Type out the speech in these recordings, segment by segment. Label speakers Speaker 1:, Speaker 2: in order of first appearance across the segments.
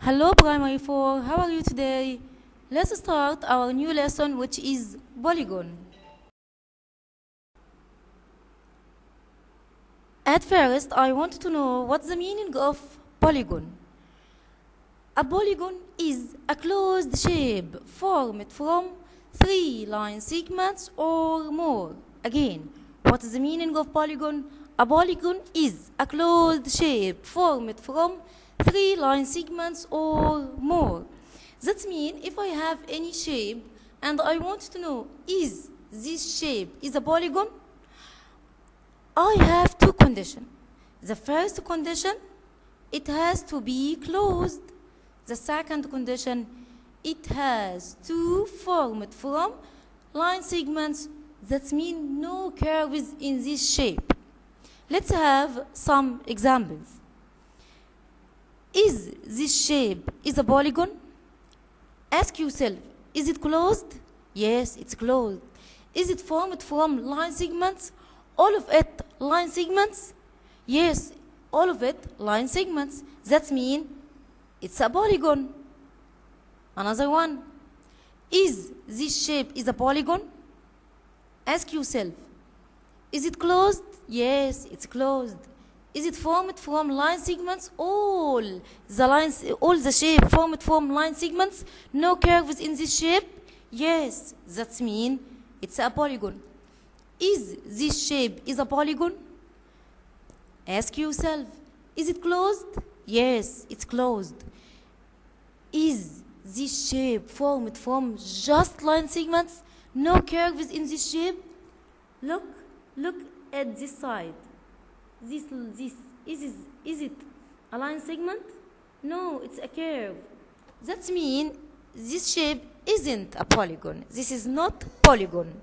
Speaker 1: Hello Primary 4, how are you today? Let's start our new lesson, which is polygon. At first, I want to know what's the meaning of polygon. A polygon is a closed shape formed from 3 line segments or more. Again, what is the meaning of polygon? A polygon is a closed shape formed from 3 line segments or more. That means if I have any shape and I want to know is this shape is a polygon, I have two conditions. The first condition, it has to be closed. The second condition, it has to formed from line segments. That means no curves in this shape. Let's have some examples. Is this shape is a polygon? Ask yourself, is it closed? Yes, it's closed. Is it formed from line segments? All of it line segments? Yes, all of it line segments. That means it's a polygon. Another one. Is this shape is a polygon? Ask yourself, is it closed? Yes, it's closed. Is it formed from line segments? All the shape formed from line segments? No curves in this shape? Yes, that means it's a polygon. Is this shape is a polygon? Ask yourself, is it closed? Yes, it's closed. Is this shape formed from just line segments? No curves in this shape? Look at this side. This is it a line segment? No, it's a curve. That means this shape isn't a polygon. This is not polygon.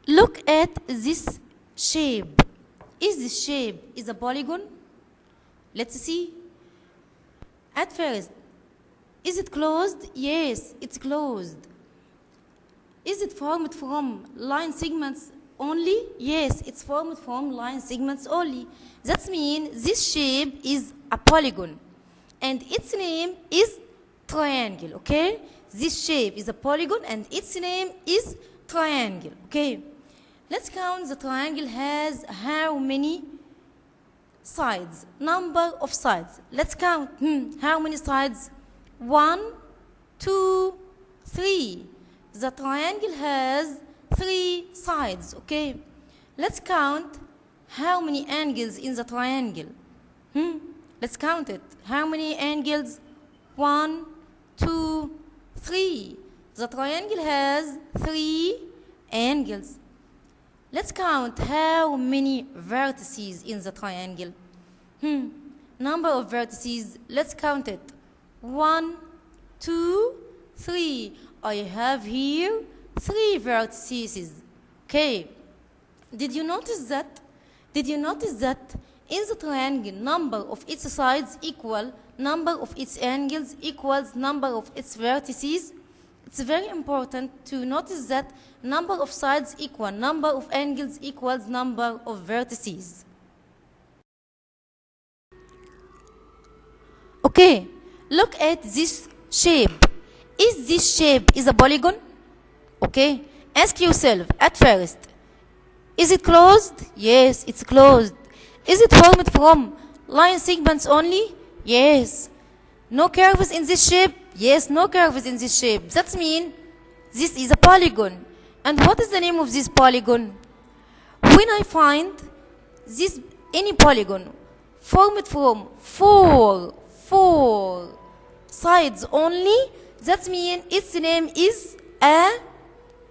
Speaker 1: Look at this shape. Is this shape is a polygon? Let's see. At first, is it closed? Yes, it's closed. Is it formed from line segments only? Yes, it's formed from line segments only. That means this shape is a polygon. And its name is triangle, okay? This shape is a polygon and its name is triangle, okay? Let's count the triangle has how many sides? Number of sides. Let's count. How many sides? 1, 2, 3. The triangle has 3 sides, okay? Let's count how many angles in the triangle. Let's count it. How many angles? 1, 2, 3. The triangle has 3 angles. Let's count how many vertices in the triangle. Number of vertices, let's count it. 1, 2, 3. I have here 3 vertices. Okay. Did you notice that? Did you notice that in the triangle, number of its sides equal number of its angles equals number of its vertices? It's very important to notice that number of sides equal number of angles equals number of vertices. Okay, look at this shape. Is this shape is a polygon? Okay, ask yourself at first, is it closed? Yes, it's closed. Is it formed from line segments only? Yes. No curves in this shape? Yes, no curves in this shape. That means this is a polygon. And what is the name of this polygon? When I find this any polygon formed from four sides only, that means its name is a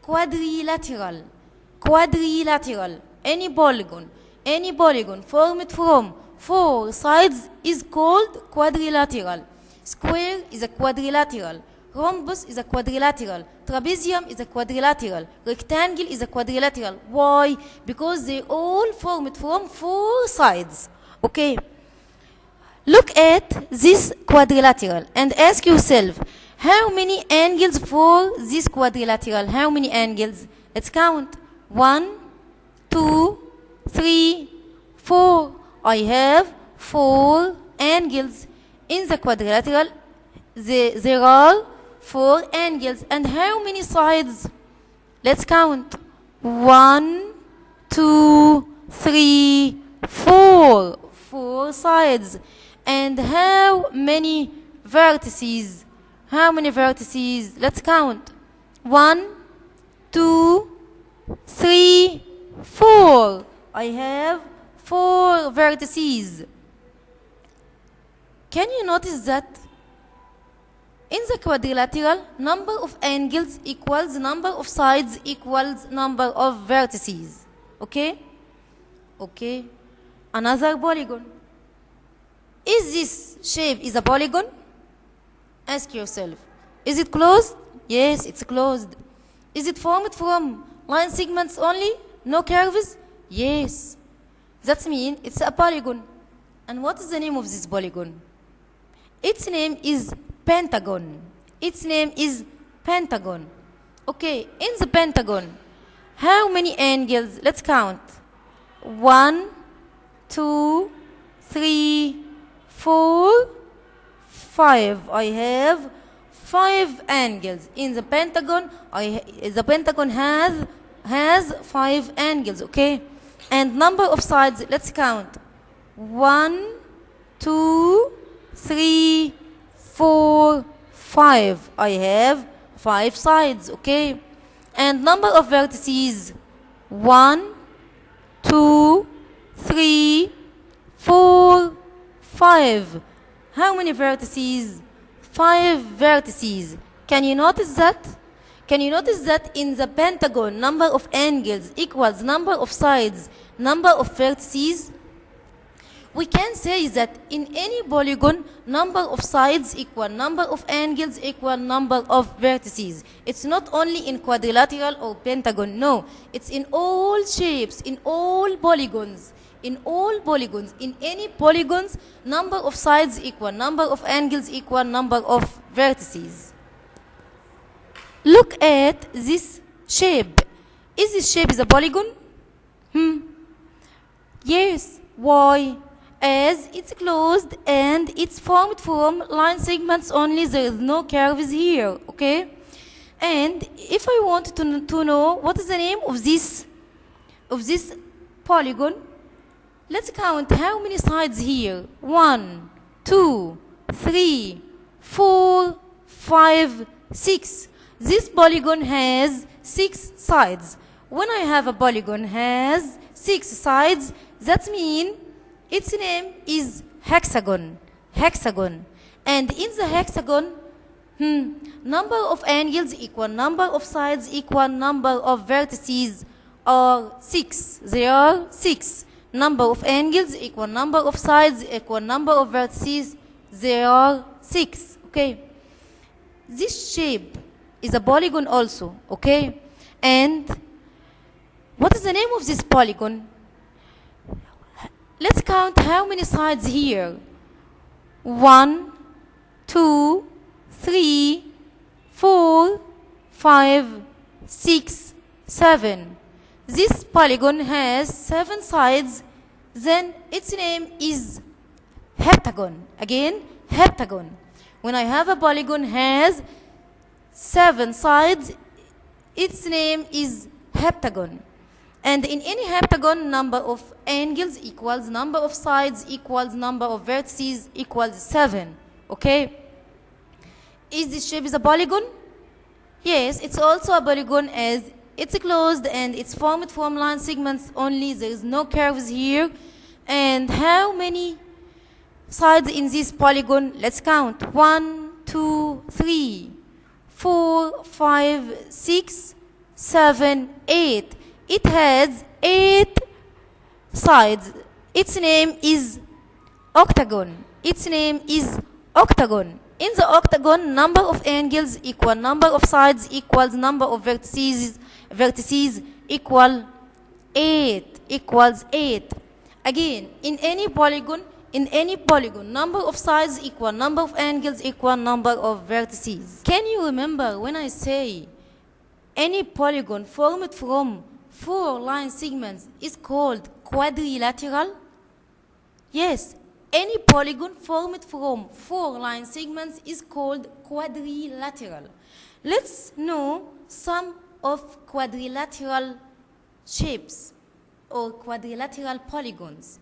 Speaker 1: quadrilateral. Quadrilateral. Any polygon formed from 4 sides is called quadrilateral. Square is a quadrilateral. Rhombus is a quadrilateral. Trapezium is a quadrilateral. Rectangle is a quadrilateral. Why? Because they all formed from 4 sides. Okay. Look at this quadrilateral and ask yourself, how many angles for this quadrilateral? How many angles? Let's count. 1, 2, 3, 4. I have 4 angles. In the quadrilateral, there are 4 angles. And how many sides? Let's count. 1, 2, 3, 4. 4 sides. And how many vertices? How many vertices? Let's count. 1, 2, 3, 4. I have 4 vertices. Can you notice that? In the quadrilateral, number of angles equals number of sides equals number of vertices. Okay? Okay. Another polygon. Is this shape is a polygon? Ask yourself. Is it closed? Yes, it's closed. Is it formed from line segments only? No curves? Yes. That means it's a polygon. And what is the name of this polygon? Its name is pentagon. Its name is pentagon. Okay, in the pentagon, how many angles? Let's count. 1, 2, 3, 4, 5. I have 5 angles. In the pentagon, the pentagon has 5 angles, okay? And number of sides, let's count. 1, 2, 3, 4, 5. I have 5 sides, okay? And number of vertices, 1, 2, 3, 4, 5. How many vertices? 5 vertices. Can you notice that? Can you notice that in the pentagon, number of angles equals number of sides, number of vertices? We can say that in any polygon, number of sides equal number of angles equal number of vertices. It's not only in quadrilateral or pentagon, no. It's in all shapes, in all polygons. In all polygons, in any polygons, number of sides equal number of angles equal number of vertices. Look at this shape. Is this shape a polygon? Yes. Why? As it's closed and it's formed from line segments only, there is no curves here, okay? And if I want to know what is the name of this polygon, let's count how many sides here. 1, 2, 3, 4, 5, 6. This polygon has 6 sides. When I have a polygon has 6 sides, that means its name is hexagon. Hexagon. And in the hexagon, number of angles equal number of sides equal number of vertices are 6. There are 6. Number of angles equal number of sides equal number of vertices. There are 6. Okay. This shape is a polygon also. Okay. And what is the name of this polygon? Let's count how many sides here. 1, 2, 3, 4, 5, 6, 7. This polygon has 7 sides. Then its name is heptagon. Again, heptagon. When I have a polygon has 7 sides, its name is heptagon. And in any heptagon, number of angles equals number of sides equals number of vertices equals 7. Okay? Is this shape a polygon? Yes, it's also a polygon as it's closed and it's formed from line segments only. There is no curves here. And how many sides in this polygon? Let's count. 1, 2, 3, 4, 5, 6, 7, 8. It has 8 sides. Its name is octagon. Its name is octagon. In the octagon, number of angles equal number of sides equals number of vertices equal 8. Equals 8. Again, in any polygon, number of sides equal number of angles equal number of vertices. Can you remember when I say any polygon formed from 4 line segments is called quadrilateral? Yes, any polygon formed from 4 line segments is called quadrilateral. Let's know some of quadrilateral shapes or quadrilateral polygons.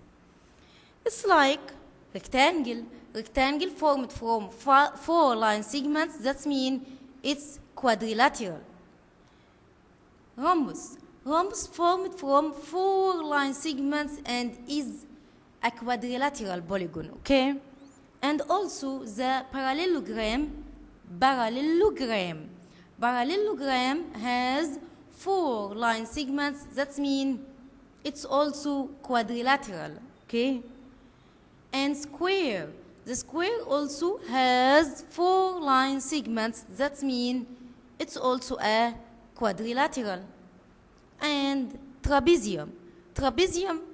Speaker 1: It's like rectangle formed from 4 line segments, that means it's quadrilateral. Rhombus formed from 4 line segments and is a quadrilateral polygon, okay? And also the parallelogram has 4 line segments, that means it's also quadrilateral, okay? And the square also has 4 line segments, that means it's also a quadrilateral. And trapezium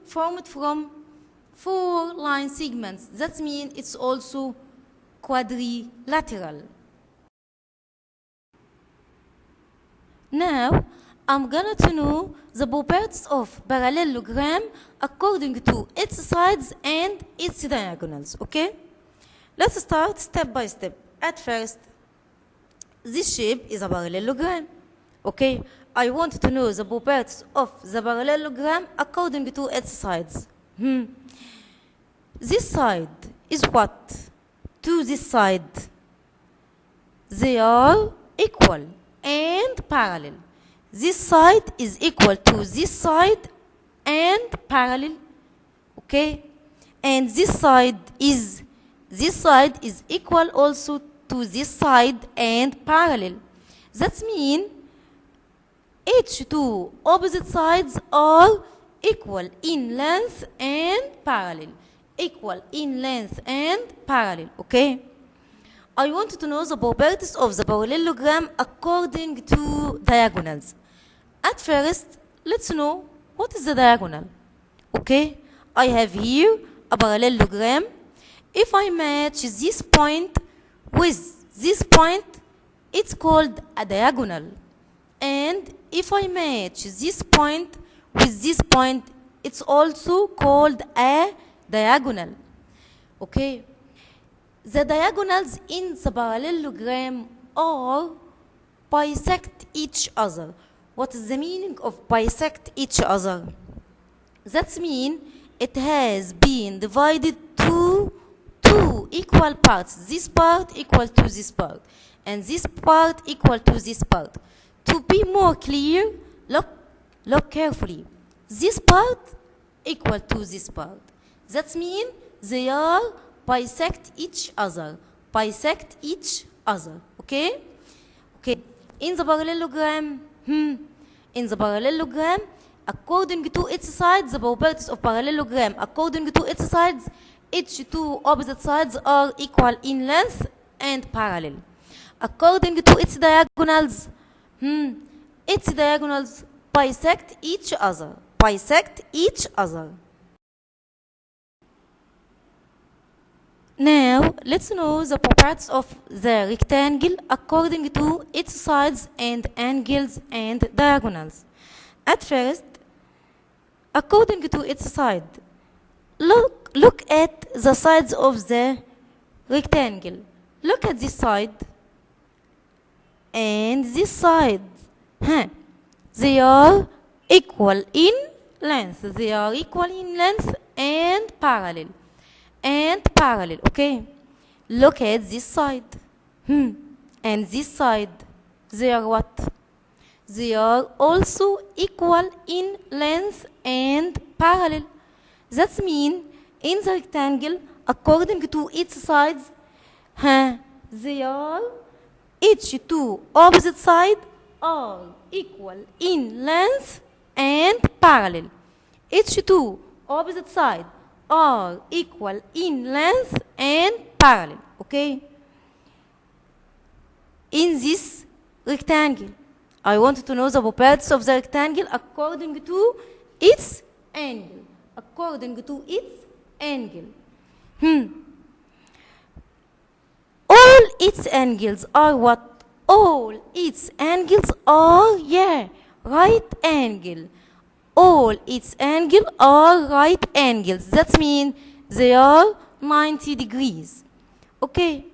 Speaker 1: formed from 4 line segments, that means it's also quadrilateral. Now I'm gonna to know the properties of parallelogram according to its sides and its diagonals, okay? Let's start step by step. At first, this shape is a parallelogram, okay? I want to know the properties of the parallelogram according to its sides. This side is what? To this side. They are equal and parallel. This side is equal to this side and parallel, okay? And this side is equal also to this side and parallel. That means each two opposite sides are equal in length and parallel. Okay? I want to know the properties of the parallelogram according to diagonals. At first, let's know what is the diagonal. Okay? I have here a parallelogram. If I match this point with this point, it's called a diagonal. And if I match this point with this point, it's also called a diagonal. Okay? The diagonals in the parallelogram are bisect each other. What is the meaning of bisect each other? That means it has been divided to two equal parts. This part equal to this part, and this part equal to this part. To be more clear, look carefully. This part equal to this part. That means they are bisect each other. Okay? Okay. In the parallelogram, according to its sides, the properties of parallelogram, according to its sides, each two opposite sides are equal in length and parallel. According to its diagonals, bisect each other. Now, let's know the properties of the rectangle according to its sides and angles and diagonals. At first, according to its side, look at the sides of the rectangle. Look at this side and this side. They are equal in length. And parallel. Okay? Look at this side. And this side. They are what? They are also equal in length and parallel. That means in the rectangle, according to its sides, they are each two opposite sides are equal in length and parallel. Each two opposite sides are equal in length and parallel. Okay? In this rectangle, I want to know the properties of the rectangle according to its angle. All its angles are what? All its angles are, right angle. All its angles are right angles. That means they are 90 degrees. Okay.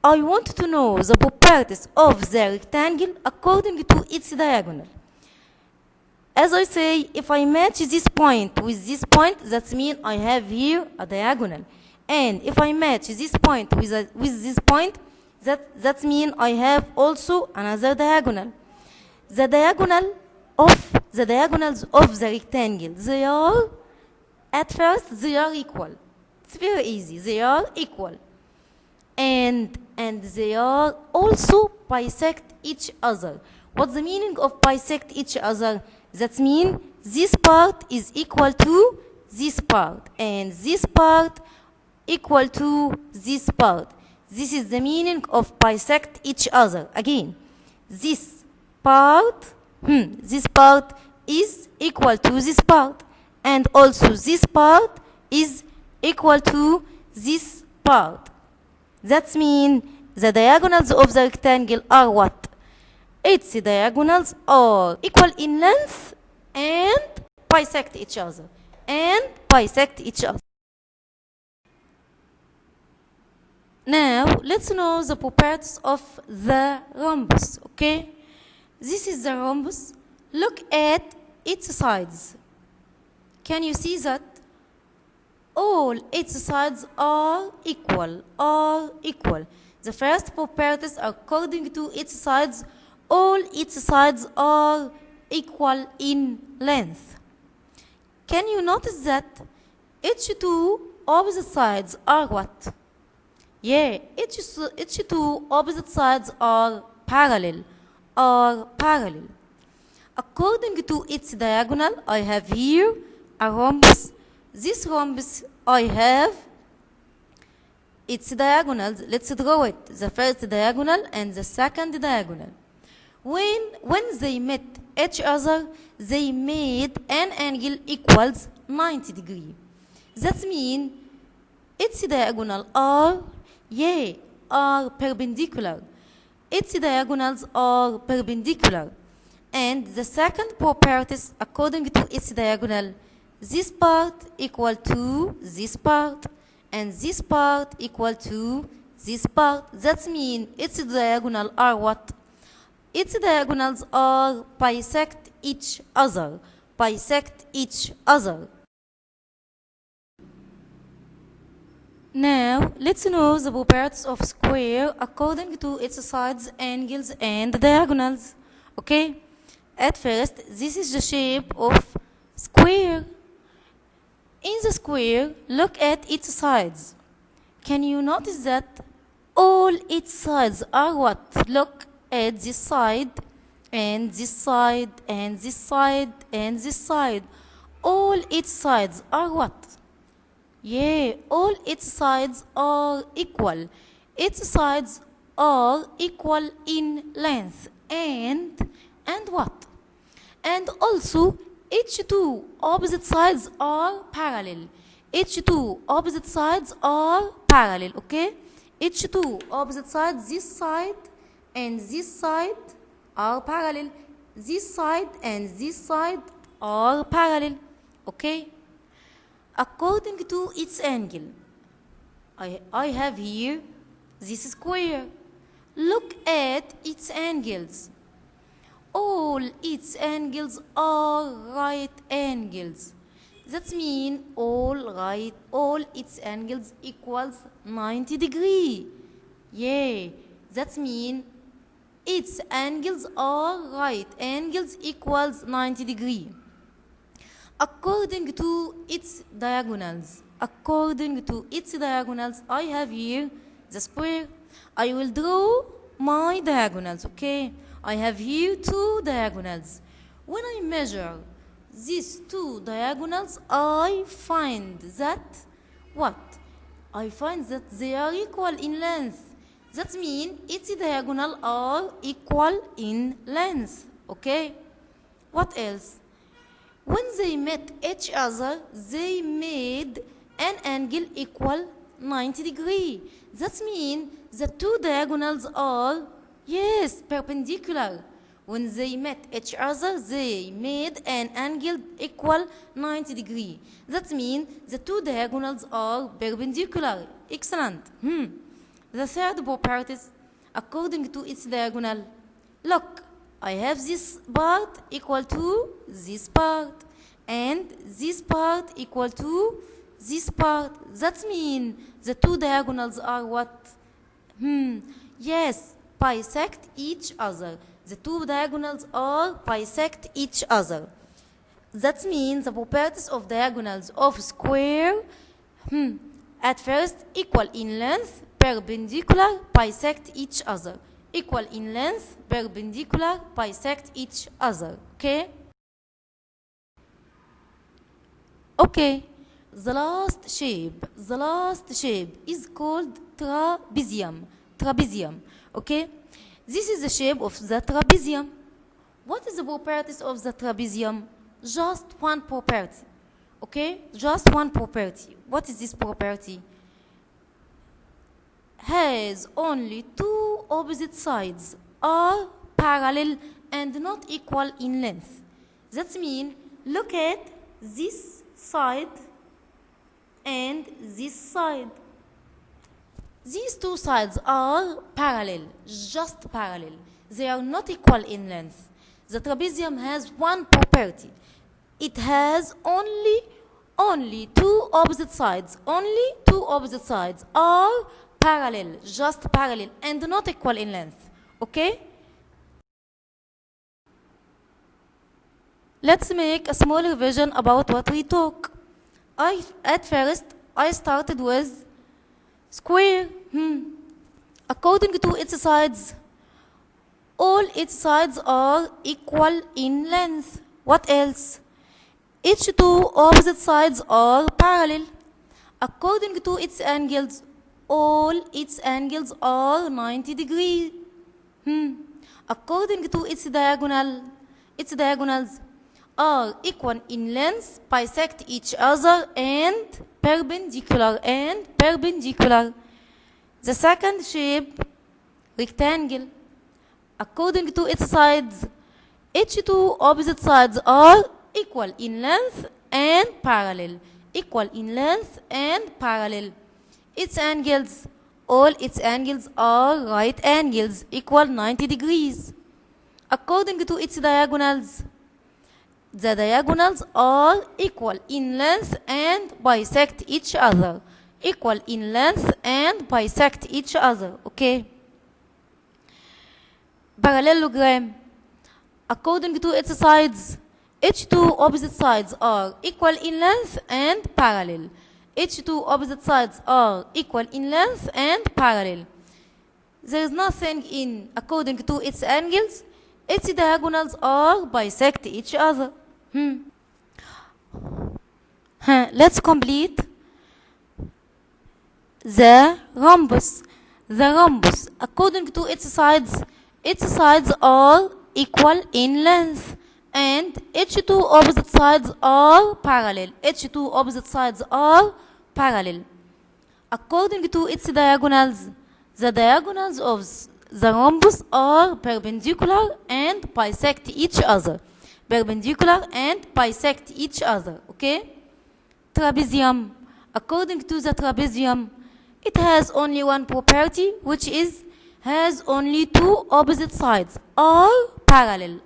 Speaker 1: I want to know the properties of the rectangle according to its diagonal. As I say, if I match this point with this point, that means I have here a diagonal. And if I match this point with this point, that means I have also another diagonal. The diagonals of the rectangle, at first they are equal. It's very easy. They are equal. And they are also bisect each other. What's the meaning of bisect each other? That means this part is equal to this part, and this part equal to this part. This is the meaning of bisect each other. Again, this part is equal to this part, and also this part is equal to this part. That means the diagonals of the rectangle are what? Its diagonals are equal in length and bisect each other. Now, let's know the properties of the rhombus, okay? This is the rhombus. Look at its sides. Can you see that? All its sides are equal. The first properties according to its sides, all its sides are equal in length. Can you notice that each two opposite sides are what? Yeah, each two opposite sides are parallel. According to its diagonal, I have here a rhombus. This rhombus, I have its diagonals. Let's draw it. The first diagonal and the second diagonal. When they met each other, they made an angle equals 90 degrees. That means its diagonal are perpendicular. Its diagonals are perpendicular. And the second properties according to its diagonal, this part equal to this part, and this part equal to this part. That means its diagonal are what? Its diagonals are bisect each other. Now, let's know the properties of square according to its sides, angles, and diagonals. Okay? At first, this is the shape of square. In the square, look at its sides. Can you notice that all its sides are what? Look at this side, and this side, and this side, and this side. All its sides are what? Yeah, all its sides are equal. Its sides are equal in length and what? And also, each two opposite sides are parallel. Okay? Each two opposite sides, this side and this side are parallel. This side and this side are parallel. Okay? According to its angle, I have here this square. Look at its angles. All its angles are right angles. That means all its angles equals 90 degrees. Yeah, that means its angles are right angles equals 90 degrees. According to its diagonals, I have here the square. I will draw my diagonals, okay? I have here two diagonals. When I measure these two diagonals, I find that what? I find that they are equal in length. That means its diagonal are equal in length, okay? What else? When they met each other, they made an angle equal 90 degrees. That means the two diagonals are, yes, perpendicular. When they met each other, they made an angle equal 90 degrees. That means the two diagonals are perpendicular. Excellent. The third property, according to its diagonal. Look, I have this part equal to this part, and this part equal to this part. That means the two diagonals are what? Yes, bisect each other. The two diagonals are bisect each other. That means the properties of diagonals of square at first equal in length, perpendicular, bisect each other. Equal in length, perpendicular, bisect each other. Okay? Okay. The last shape is called trapezium. Trapezium. Okay? This is the shape of the trapezium. What is the properties of the trapezium? Just one property. Okay? Just one property. What is this property? Has only two opposite sides, are parallel and not equal in length. That means, look at this side and this side. These two sides are parallel, just parallel. They are not equal in length. The trapezium has one property. It has only two opposite sides. Only two opposite sides are parallel, just parallel, and not equal in length. Okay? Let's make a small revision about what we talk. At first, I started with square. According to its sides, all its sides are equal in length. What else? Each two opposite sides are parallel. According to its angles, all its angles are 90 degrees. According to its diagonals are equal in length, bisect each other, and perpendicular. The second shape, rectangle. According to its sides, each two opposite sides are equal in length and parallel. Equal in length and parallel. Its angles, all its angles are right angles, equal 90 degrees. According to its diagonals, the diagonals are equal in length and bisect each other. Equal in length and bisect each other. Okay? Parallelogram. According to its sides, each two opposite sides are equal in length and parallel. Each two opposite sides are equal in length and parallel. There is nothing in according to its angles. Its diagonals are bisect each other. Let's complete the rhombus. The rhombus, according to its sides are equal in length, and each two opposite sides are parallel. Each two opposite sides are parallel. According to its diagonals, the diagonals of the rhombus are perpendicular and bisect each other. Perpendicular and bisect each other. Okay? Trapezium. According to the trapezium, it has only one property, which is has only two opposite sides, are parallel,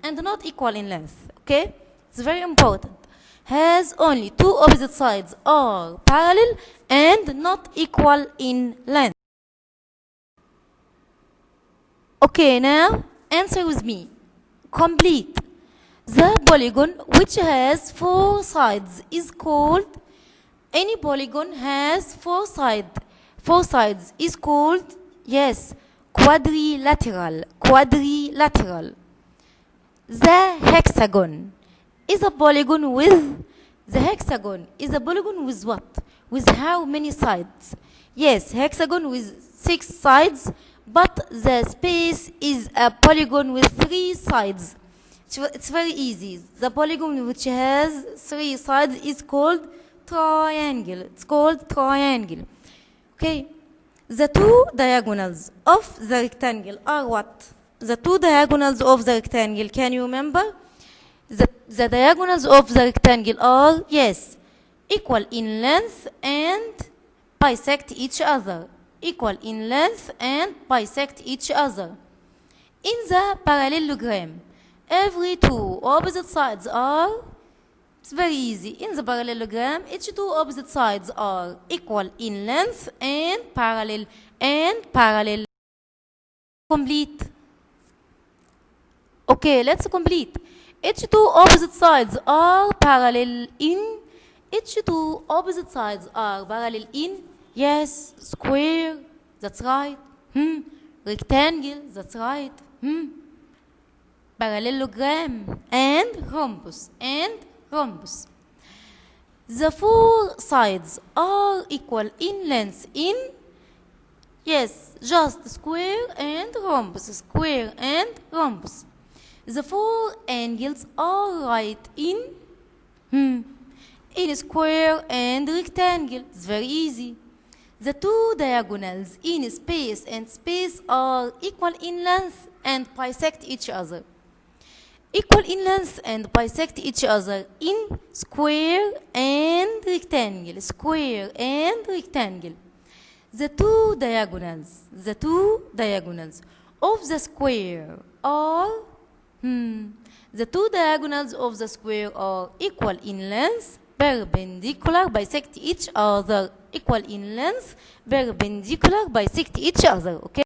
Speaker 1: and not equal in length. Okay? It's very important. Has only two opposite sides, are parallel and not equal in length. Okay, now answer with me. Complete. The polygon which has four sides is called, any polygon has four sides is called, yes, quadrilateral. The hexagon is a polygon with, what? With how many sides? Yes, hexagon with 6 sides, but the space is a polygon with 3 sides. It's very easy. The polygon which has 3 sides is called triangle. It's called triangle. Okay. The two diagonals of the rectangle are what? the two diagonals of the rectangle. Can you remember? The diagonals of the rectangle are, yes, equal in length and bisect each other. Equal in length and bisect each other. In the parallelogram, every two opposite sides are, it's very easy. In the parallelogram, each two opposite sides are equal in length and parallel. Complete. Okay, let's complete. Each two opposite sides are parallel in. Each two opposite sides are parallel in. Yes, square, that's right. Rectangle, that's right. Parallelogram and rhombus. The four sides are equal in length in, yes, just square and rhombus. The four angles are right in square and rectangle. It's very easy. The two diagonals in space and space are equal in length and bisect each other. Equal in length and bisect each other in square and rectangle. The two diagonals of the square are equal in length, perpendicular, bisect each other. Okay.